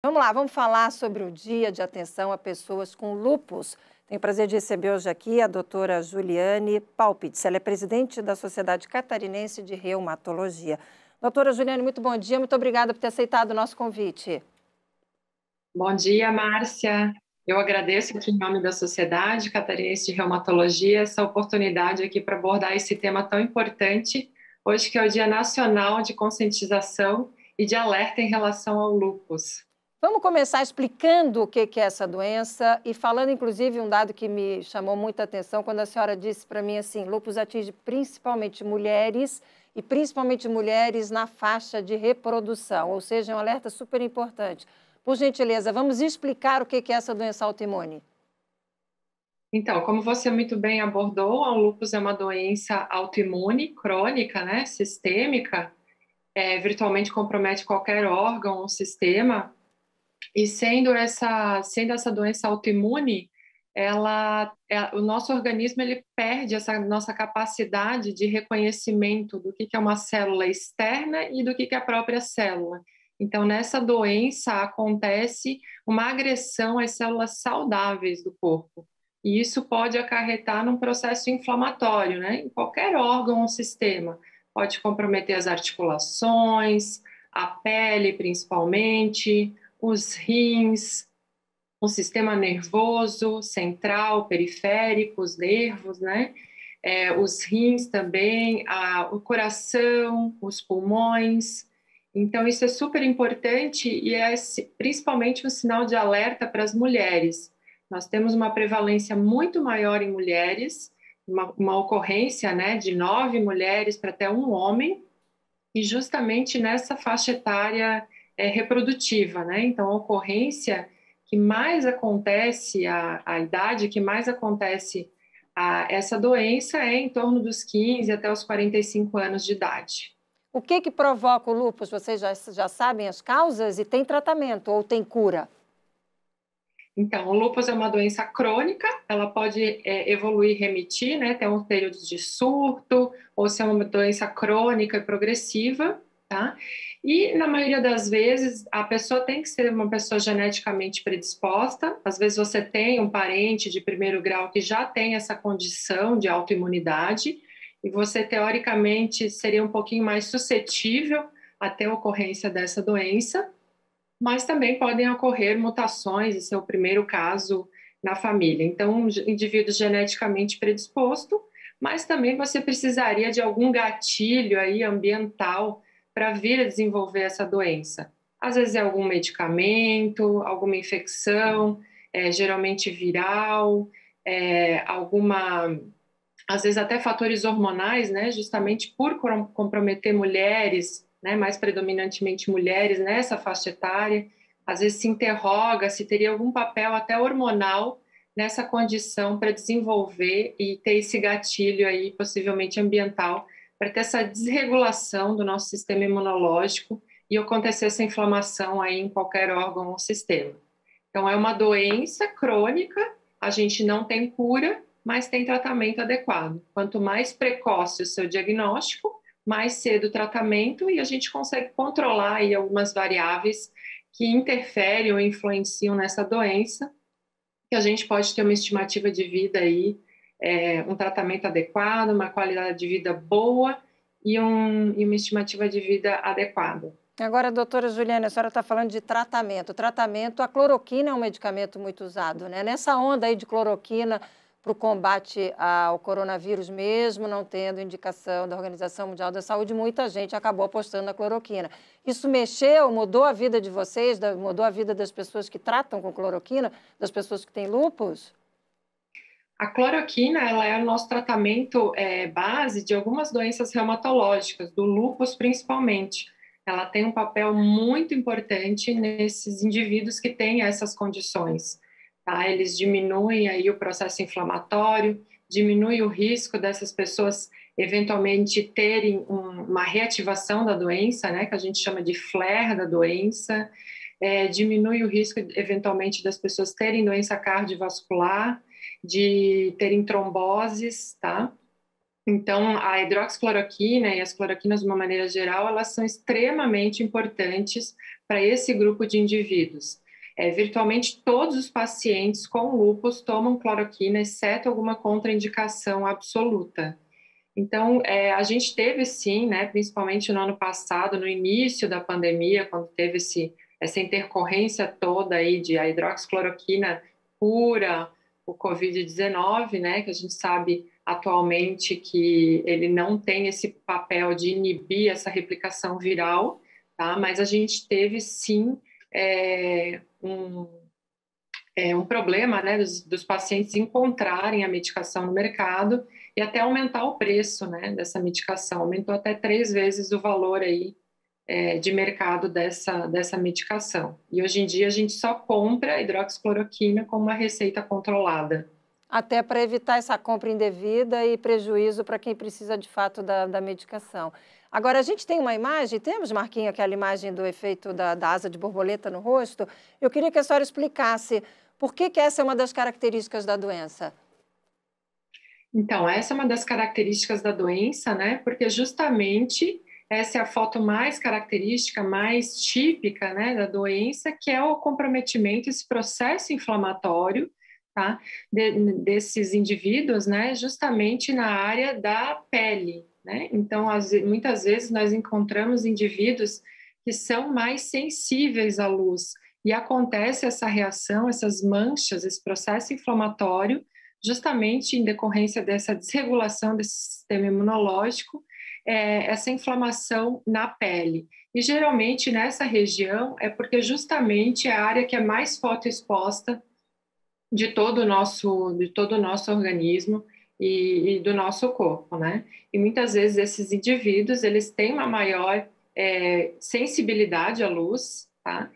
Vamos lá, vamos falar sobre o Dia de Atenção a Pessoas com Lúpus. Tenho o prazer de receber hoje aqui a doutora Juliane Palpitz. Ela é presidente da Sociedade Catarinense de Reumatologia. Doutora Juliane, muito bom dia, muito obrigada por ter aceitado o nosso convite. Bom dia, Márcia. Eu agradeço aqui em nome da Sociedade Catarinense de Reumatologia essa oportunidade aqui para abordar esse tema tão importante, hoje que é o Dia Nacional de Conscientização e de Alerta em relação ao lúpus. Vamos começar explicando o que é essa doença e falando, inclusive, um dado que me chamou muita atenção quando a senhora disse para mim assim, lúpus atinge principalmente mulheres e principalmente mulheres na faixa de reprodução, ou seja, é um alerta super importante. Por gentileza, vamos explicar o que é essa doença autoimune. Então, como você muito bem abordou, o lúpus é uma doença autoimune, crônica, né, sistêmica, virtualmente compromete qualquer órgão ou sistema. E sendo essa doença autoimune, o nosso organismo ele perde essa nossa capacidade de reconhecimento do que é uma célula externa e do que é a própria célula. Então, nessa doença acontece uma agressão às células saudáveis do corpo. E isso pode acarretar num processo inflamatório, né? Em qualquer órgão ou sistema. Pode comprometer as articulações, a pele principalmente, os rins, o sistema nervoso central, periférico, os nervos, né? Os rins também, o coração, os pulmões. Então, isso é super importante e é principalmente um sinal de alerta para as mulheres. Nós temos uma prevalência muito maior em mulheres, uma ocorrência, né, de 9 mulheres para até um homem, e justamente nessa faixa etária reprodutiva, né? Então, a ocorrência que mais acontece, a idade que mais acontece essa doença é em torno dos 15 até os 45 anos de idade. O que provoca o lúpus? Vocês já sabem as causas e tem tratamento ou tem cura? Então, o lúpus é uma doença crônica, ela pode evoluir e remitir, né, ter uns períodos de surto, ou ser uma doença crônica e progressiva, tá? E, na maioria das vezes, a pessoa tem que ser uma pessoa geneticamente predisposta, às vezes você tem um parente de primeiro grau que já tem essa condição de autoimunidade, e você, teoricamente, seria um pouquinho mais suscetível a ter a ocorrência dessa doença, mas também podem ocorrer mutações, esse é o primeiro caso na família. Então, um indivíduo geneticamente predisposto, mas também você precisaria de algum gatilho aí ambiental para vir a desenvolver essa doença. Às vezes é algum medicamento, alguma infecção, geralmente viral, às vezes até fatores hormonais, né, justamente por comprometer mulheres, né, mais predominantemente mulheres nessa faixa etária, às vezes se interroga se teria algum papel até hormonal nessa condição para desenvolver e ter esse gatilho aí, possivelmente ambiental, para ter essa desregulação do nosso sistema imunológico e acontecer essa inflamação aí em qualquer órgão ou sistema. Então, é uma doença crônica, a gente não tem cura, mas tem tratamento adequado. Quanto mais precoce o seu diagnóstico, mais cedo o tratamento e a gente consegue controlar aí algumas variáveis que interferem ou influenciam nessa doença, que a gente pode ter uma estimativa de vida aí, um tratamento adequado, uma qualidade de vida boa e uma estimativa de vida adequada. Agora, doutora Juliane, a senhora está falando de tratamento. Tratamento, a cloroquina é um medicamento muito usado, né? Nessa onda aí de cloroquina para o combate ao coronavírus mesmo, não tendo indicação da Organização Mundial da Saúde, muita gente acabou apostando na cloroquina. Isso mexeu, mudou a vida de vocês, mudou a vida das pessoas que tratam com cloroquina, das pessoas que têm lúpus? A cloroquina, ela é o nosso tratamento base de algumas doenças reumatológicas, do lúpus principalmente. Ela tem um papel muito importante nesses indivíduos que têm essas condições, tá? Eles diminuem aí o processo inflamatório, diminui o risco dessas pessoas eventualmente terem uma reativação da doença, né, que a gente chama de flare da doença, diminui o risco eventualmente das pessoas terem doença cardiovascular, de terem tromboses, tá? Então, a hidroxicloroquina e as cloroquinas, de uma maneira geral, elas são extremamente importantes para esse grupo de indivíduos. Virtualmente todos os pacientes com lúpus tomam cloroquina, exceto alguma contraindicação absoluta. Então, a gente teve sim, né, principalmente no ano passado, no início da pandemia, quando teve essa intercorrência toda aí de a hidroxicloroquina cura o Covid-19, né, que a gente sabe atualmente que ele não tem esse papel de inibir essa replicação viral, tá? Mas a gente teve sim um problema, né, dos pacientes encontrarem a medicação no mercado e até aumentar o preço, né, dessa medicação. Aumentou até 3 vezes o valor aí de mercado dessa medicação. E hoje em dia a gente só compra hidroxicloroquina com uma receita controlada. Até para evitar essa compra indevida e prejuízo para quem precisa de fato da medicação. Agora, a gente tem uma imagem, temos, Marquinhos, aquela imagem do efeito da asa de borboleta no rosto. Eu queria que a senhora explicasse por que essa é uma das características da doença. Então, essa é uma das características da doença, né? Porque justamente essa é a foto mais característica, mais típica, né, da doença, que é o comprometimento, esse processo inflamatório, tá? Desses indivíduos, né, justamente na área da pele, né? Então, muitas vezes nós encontramos indivíduos que são mais sensíveis à luz e acontece essa reação, essas manchas, esse processo inflamatório, justamente em decorrência dessa desregulação desse sistema imunológico, essa inflamação na pele. E geralmente nessa região é porque justamente é a área que é mais fotoexposta de todo o nosso organismo e do nosso corpo, né? E muitas vezes esses indivíduos, eles têm uma maior sensibilidade à luz, tá?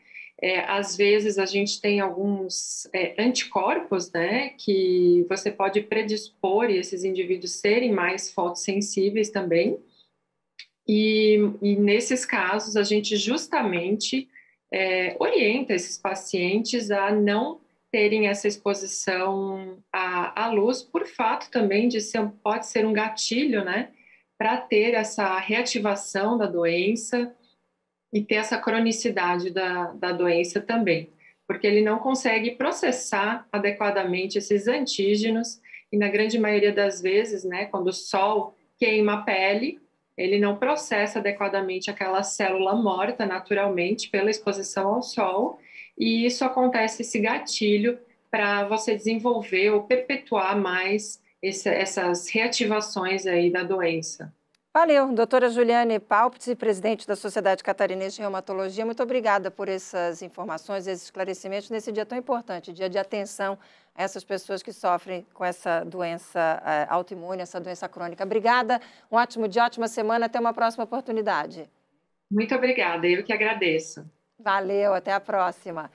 Às vezes a gente tem alguns anticorpos, né, que você pode predispor e esses indivíduos serem mais fotossensíveis também. E nesses casos a gente justamente orienta esses pacientes a não terem essa exposição à luz, por fato também de pode ser um gatilho, né, para ter essa reativação da doença e ter essa cronicidade da doença também, porque ele não consegue processar adequadamente esses antígenos e na grande maioria das vezes, né, quando o sol queima a pele, ele não processa adequadamente aquela célula morta naturalmente pela exposição ao sol e isso acontece, esse gatilho, para você desenvolver ou perpetuar mais essas reativações aí da doença. Valeu, doutora Juliane Palpitz, presidente da Sociedade Catarinense de Reumatologia, muito obrigada por essas informações, esses esclarecimentos nesse dia tão importante, dia de atenção a essas pessoas que sofrem com essa doença autoimune, essa doença crônica. Obrigada, um ótimo dia, ótima semana, até uma próxima oportunidade. Muito obrigada, eu que agradeço. Valeu, até a próxima.